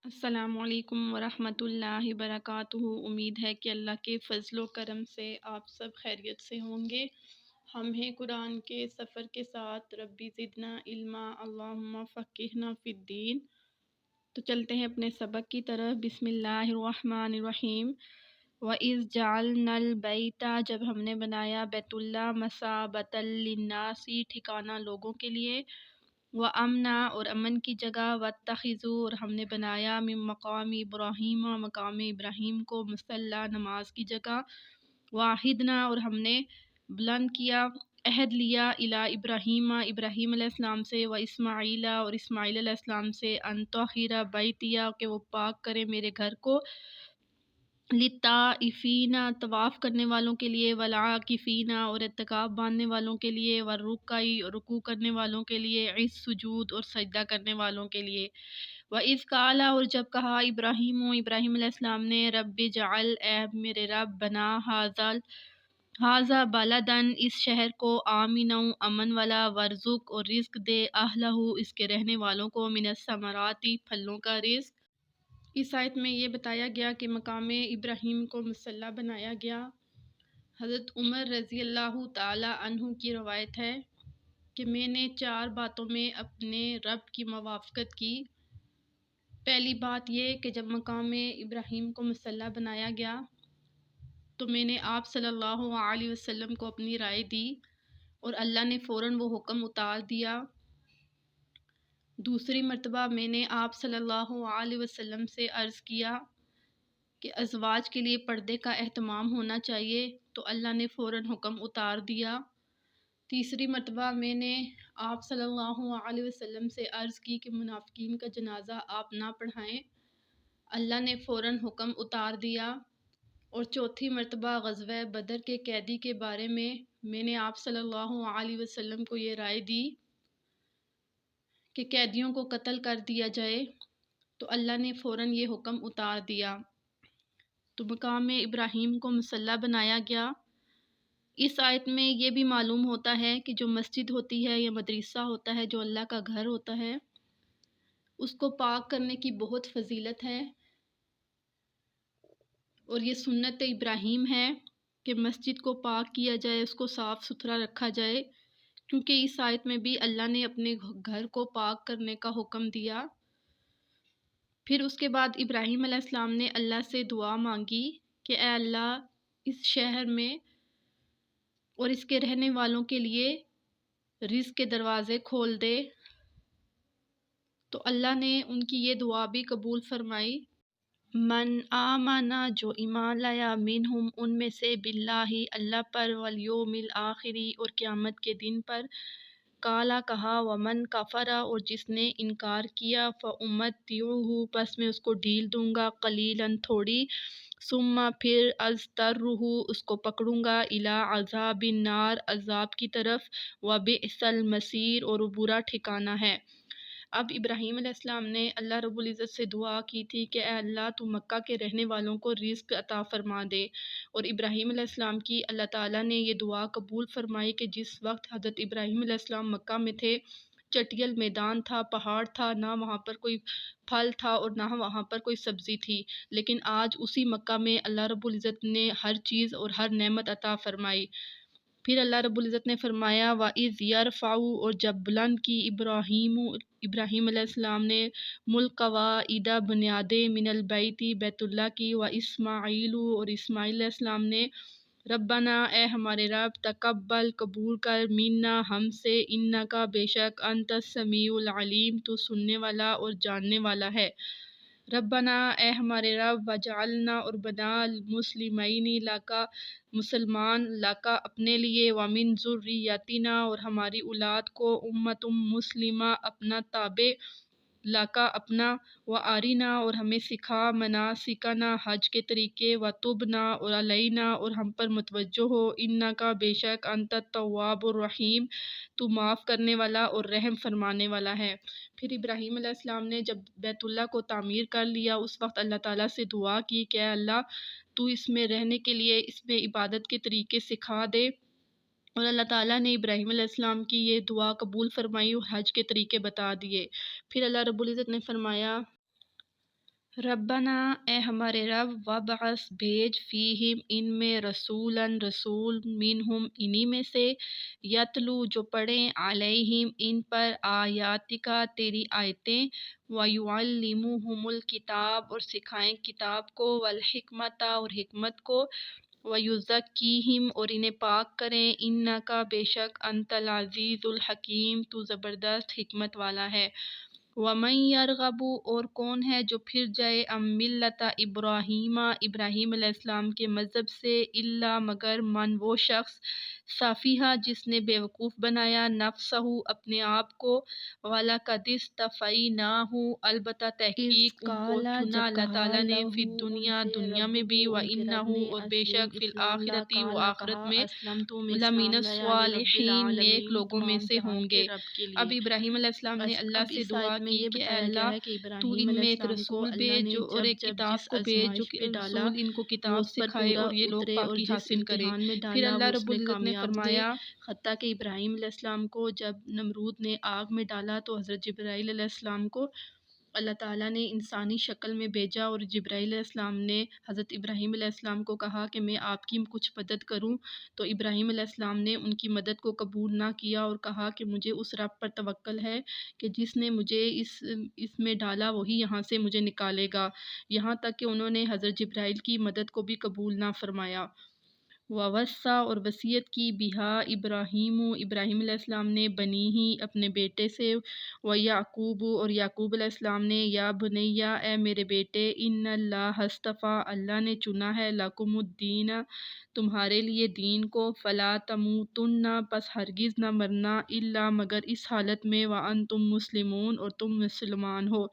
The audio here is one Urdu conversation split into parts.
السلام علیکم ورحمۃ اللہ وبرکاتہ۔ امید ہے کہ اللہ کے فضل و کرم سے آپ سب خیریت سے ہوں گے۔ ہم ہیں قرآن کے سفر کے ساتھ ربی زدنا علما اللہم فقہنا فی الدین۔ تو چلتے ہیں اپنے سبق کی طرف۔ بسم اللہ الرحمن الرحیم۔ وَإِذْ جَعَلْنَا الْبَيْتَ، جب ہم نے بنایا بیت اللہ، مَثَابَةً لِلنَّاسِ، ٹھکانہ لوگوں کے لیے، وَأَمْنًا، اور امن کی جگہ، وَاتَّخِذُوا، اور ہم نے بنایا، من مقام ابراہیم، مقام ابراہیم کو، مصلی، نماز کی جگہ، وَعَہِدْنَا، اور ہم نے بلند کیا، عہد لیا، الی ابراہیم، ابراہیم علیہ السلام سے، واسماعیل، اور اسماعیل علیہ السلام سے، ان طہر بیتیا، کہ وہ پاک کرے میرے گھر کو، للطائفین، طواف کرنے والوں کے لیے، والعاکفین، اور اعتکاف باندھنے والوں کے لیے، والرکعی، اور رکوع کرنے والوں کے لیے، السجود، اور سجدہ کرنے والوں کے لیے۔ وَإِذْ قَالَ، اور جب کہا ابراہیم علیہ السلام نے، رب اجعل، اے میرے رب، بنا ھذا بلدن، اس شہر کو، آمنا، امن والا، وارزق، اور رزق دے، اہلہ، اس کے رہنے والوں کو، من الثمرات، پھلوں کا رزق۔ اس آیت میں یہ بتایا گیا کہ مقام ابراہیم کو مصلی بنایا گیا۔ حضرت عمر رضی اللہ تعالی عنہ کی روایت ہے کہ میں نے 4 باتوں میں اپنے رب کی موافقت کی۔ پہلی بات یہ کہ جب مقام ابراہیم کو مصلی بنایا گیا تو میں نے آپ صلی اللہ علیہ وسلم کو اپنی رائے دی اور اللہ نے فوراً وہ حکم اتار دیا۔ دوسری مرتبہ میں نے آپ صلی اللہ علیہ وسلم سے عرض کیا کہ ازواج کے لیے پردے کا اہتمام ہونا چاہیے، تو اللہ نے فوراً حکم اتار دیا۔ تیسری مرتبہ میں نے آپ صلی اللہ علیہ وسلم سے عرض کی کہ منافقین کا جنازہ آپ نہ پڑھائیں، اللہ نے فوراً حکم اتار دیا۔ اور چوتھی مرتبہ غزوہ بدر کے قیدی کے بارے میں نے آپ صلی اللہ علیہ وسلم کو یہ رائے دی کہ قیدیوں کو قتل کر دیا جائے، تو اللہ نے فوراً یہ حکم اتار دیا۔ تو مقام ابراہیم کو مصلی بنایا گیا۔ اس آیت میں یہ بھی معلوم ہوتا ہے کہ جو مسجد ہوتی ہے یا مدرسہ ہوتا ہے، جو اللہ کا گھر ہوتا ہے، اس کو پاک کرنے کی بہت فضیلت ہے، اور یہ سنت ابراہیم ہے کہ مسجد کو پاک کیا جائے، اس کو صاف ستھرا رکھا جائے، کیونکہ اس آیت میں بھی اللہ نے اپنے گھر کو پاک کرنے کا حکم دیا۔ پھر اس کے بعد ابراہیم علیہ السلام نے اللہ سے دعا مانگی کہ اے اللہ، اس شہر میں اور اس کے رہنے والوں کے لیے رزق کے دروازے کھول دے، تو اللہ نے ان کی یہ دعا بھی قبول فرمائی۔ من آمنا، جو ایمان لایا، منہم، ان میں سے، باللہ، اللہ پر، والیوم الآخری، اور قیامت کے دن پر، کالا، کہا، ومن کفر، اور جس نے انکار کیا، فأمتعہ، پس میں اس کو ڈھیل دوں گا، قلیلاً، تھوڑی، ثم، پھر، اضطرہ، اس کو پکڑوں گا، الی عذاب النار، عذاب کی طرف، وبئس المصیر، اور وہ برا ٹھکانہ ہے۔ اب ابراہیم علیہ السلام نے اللہ رب العزت سے دعا کی تھی کہ اے اللہ، تو مکہ کے رہنے والوں کو رزق عطا فرما دے، اور ابراہیم علیہ السلام کی اللہ تعالیٰ نے یہ دعا قبول فرمائی کہ جس وقت حضرت ابراہیم علیہ السلام مکہ میں تھے، چٹیل میدان تھا، پہاڑ تھا، نہ وہاں پر کوئی پھل تھا اور نہ وہاں پر کوئی سبزی تھی، لیکن آج اسی مکہ میں اللہ رب العزت نے ہر چیز اور ہر نعمت عطا فرمائی۔ پھر اللہ رب العزت نے فرمایا، وَإِذْ يَرْفَعُ، اور جب بلند کی، ابراہیم علیہ السلام نے، القواعد، بنیادیں، من البیت، بیت اللہ کی، واسماعیل، اور اسماعیل علیہ السلام نے، ربنا، اے ہمارے رب، تقبل، قبول کر، منا، ہم سے، انکا، بے شک، انت السمیع العلیم، تو سننے والا اور جاننے والا ہے۔ ربنا، اے ہمارے رب، وجعلنا، اور بنا، مسلمین لکا، مسلمان، لکا، اپنے لیے، ومن ذریتنا، اور ہماری اولاد کو، امۃ مسلمہ، اپنا تابع، لکا، اپنا، وارنا، اور ہمیں سکھا، مناسکنا، حج کے طریقے، وتبنا، اور علینا، اور ہم پر متوجہ ہو، انکا، بے شک، انت التواب الرحیم، تو معاف کرنے والا اور رحم فرمانے والا ہے۔ پھر ابراہیم علیہ السلام نے جب بیت اللہ کو تعمیر کر لیا، اس وقت اللہ تعالیٰ سے دعا کی کہ اے اللہ، تو اس میں رہنے کے لیے، اس میں عبادت کے طریقے سکھا دے، اور اللہ تعالیٰ نے ابراہیم علیہ السلام کی یہ دعا قبول فرمائی اور حج کے طریقے بتا دیے۔ پھر اللہ رب العزت نے فرمایا، ربنا اے ہمارے رب، وابعث بھیج فیہم ان میں رسولن رسول منہم انہی میں سے، یتلو جو پڑھیں علیہم ان پر آیاتکا تیری آیتیں، ویعلمہم الکتاب اور سکھائیں کتاب کو، والحکمت اور حکمت کو، ویزکیہم اور انہیں پاک کریں، انکا بے شک انت العزیز الحکیم تو زبردست حکمت والا ہے۔ وَمَن يَرْغَبُ اور کون ہے جو پھر جائے ملت ابراہیم ابراہیم علیہ السلام کے مذہب سے، الا مگر من وہ شخص، سفیہا جس نے بیوقوف بنایا نفسہ اپنے آپ کو، وَلَقَدِ اصْطَفَيْنَاهُ البتہ اس تحقیق ان کو کالا چنا جب اللہ کہا تعالیٰ نے فی لہو ان الدنیا سے دنیا میں ربہ بھی، ان کے رب وَإِنَّهُ نے اور بے اسلم شک فی اسلام لا الآخرتی و کالا آخرت کہا میں اسلم تو میں لمن اسلام لایا لرب الصالحین نیک العالمین لوگوں میں تمام سے جہان ہوں کے گے۔ رب کے اب لیے۔ ابراہیم علیہ السلام نے بس اللہ اب سے اس دعا آیت میں کی یہ کہ اے بتایا گیا اللہ ہے کہ تو ابراہیم ان علیہ میں ایک السلام کو رسول اللہ بھیج نے جو اور جب ایک جب کتاب جس کو بھیج جو آزمائش کہ پہ ڈالا، رسول ان کو وہ کتاب اس پر سکھائے پورا اور یہ لوگ اترے، اور پاکی جس حاصل کریں۔ امتحان میں پھر ڈالا اللہ وہ اس رب میں العزت نے کامیاب ہوئے، فرمایا حتیٰ کہ ابراہیم علیہ السلام کو جب نمرود نے آگ میں ڈالا تو حضرت جبرائیل علیہ السلام کو اللہ تعالیٰ نے انسانی شکل میں بھیجا، اور جبرائیل علیہ السلام نے حضرت ابراہیم علیہ السلام کو کہا کہ میں آپ کی کچھ مدد کروں، تو ابراہیم علیہ السلام نے ان کی مدد کو قبول نہ کیا اور کہا کہ مجھے اس رب پر توکل ہے کہ جس نے مجھے اس میں ڈالا وہی یہاں سے مجھے نکالے گا، یہاں تک کہ انہوں نے حضرت جبرائیل کی مدد کو بھی قبول نہ فرمایا۔ ووصّا اور وصیت کی بہا ابراہیم ابراہیم علیہ السلام نے بنی ہی اپنے بیٹے سے، و یعقوب اور یعقوب علیہ السلام نے، یا بنیا اے میرے بیٹے، ان اللہ اصطفیٰ اللہ نے چنا ہے، لکم الدین تمہارے لیے دین کو، فلا تموتن پس ہرگز نہ مرنا، الا مگر اس حالت میں، وانتم مسلمون اور تم مسلمان ہو۔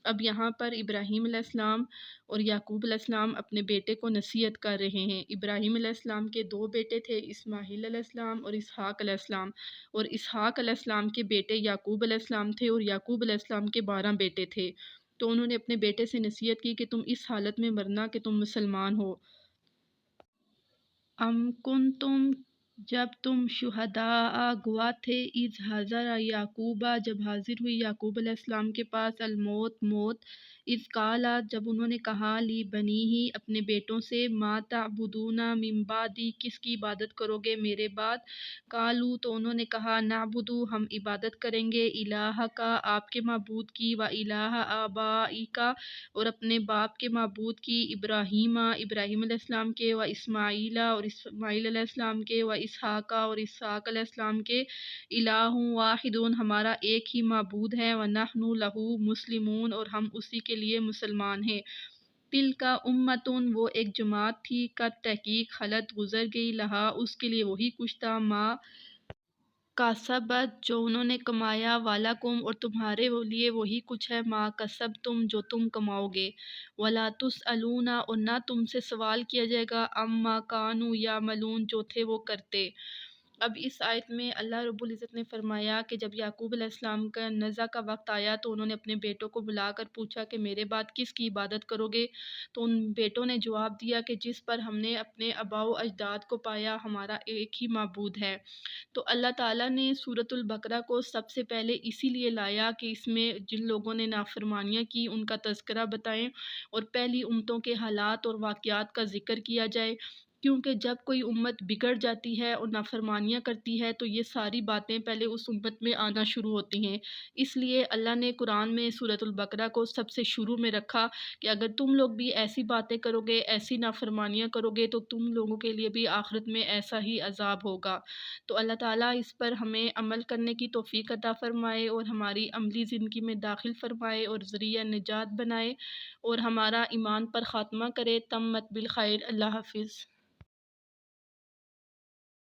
اب یہاں پر ابراہیم علیہ السلام اور یعقوب علیہ السلام اپنے بیٹے کو نصیحت کر رہے ہیں۔ ابراہیم علیہ السلام کے دو بیٹے تھے، اسماعیل علیہ السلام اور اسحاق علیہ السلام، اور اسحاق علیہ السلام کے بیٹے یعقوب علیہ السلام تھے، اور یعقوب علیہ السلام کے 12 بیٹے تھے۔ تو انہوں نے اپنے بیٹے سے نصیحت کی کہ تم اس حالت میں مرنا کہ تم مسلمان ہو۔ ام کنتم جب تم شہداء گواہ تھے، اذ حضر یعقوب جب حاضر ہوئی یعقوب علیہ السلام کے پاس، الموت موت، اذ قال جب انہوں نے کہا، لی بنیہ اپنے بیٹوں سے، ما تعبدون من بعدی کس کی عبادت کرو گے میرے بعد، قالوا تو انہوں نے کہا، نعبد ہم عبادت کریں گے، الہک آپ کے معبود کی، و الہ آبائک اور اپنے باپ کے معبود کی، ابراہیم ابراہیم علیہ السلام کے، و اسماعیل اور اسماعیل علیہ السلام کے، و اسحاق اور اسحاق علیہ السلام کے، الہ واحد ہمارا ایک ہی معبود ہے، ونحن لہ مسلمون اور ہم اسی کے لیے مسلمان ہیں۔ تلک امتن وہ ایک جماعت تھی، قد تحقیق خلط گزر گئی، لہا اس کے لیے وہی کچھ تھا، ما کسبت جو انہوں نے کمایا، وَلَکُمْ اور تمہارے لیے وہی کچھ ہے، ما کسبتم جو تم کماؤ گے، وَلَا تُسْأَلُونَ اور نہ تم سے سوال کیا جائے گا، عَمَّا كَانُوا يَعْمَلُونَ جو تھے وہ کرتے۔ اب اس آیت میں اللہ رب العزت نے فرمایا کہ جب یعقوب علیہ السلام کا نزع کا وقت آیا تو انہوں نے اپنے بیٹوں کو بلا کر پوچھا کہ میرے بعد کس کی عبادت کرو گے، تو ان بیٹوں نے جواب دیا کہ جس پر ہم نے اپنے آباء و اجداد کو پایا ہمارا ایک ہی معبود ہے۔ تو اللہ تعالیٰ نے سورۃ البقرہ کو سب سے پہلے اسی لیے لایا کہ اس میں جن لوگوں نے نافرمانیاں کی ان کا تذکرہ بتائیں اور پہلی امتوں کے حالات اور واقعات کا ذکر کیا جائے، کیونکہ جب کوئی امت بگڑ جاتی ہے اور نافرمانیاں کرتی ہے تو یہ ساری باتیں پہلے اس امت میں آنا شروع ہوتی ہیں، اس لیے اللہ نے قرآن میں سورۃ البقرہ کو سب سے شروع میں رکھا کہ اگر تم لوگ بھی ایسی باتیں کرو گے، ایسی نافرمانیاں کرو گے تو تم لوگوں کے لیے بھی آخرت میں ایسا ہی عذاب ہوگا۔ تو اللہ تعالیٰ اس پر ہمیں عمل کرنے کی توفیق عطا فرمائے اور ہماری عملی زندگی میں داخل فرمائے اور ذریعہ نجات بنائے اور ہمارا ایمان پر خاتمہ کرے۔ تمت بالخیر۔ اللہ حافظ۔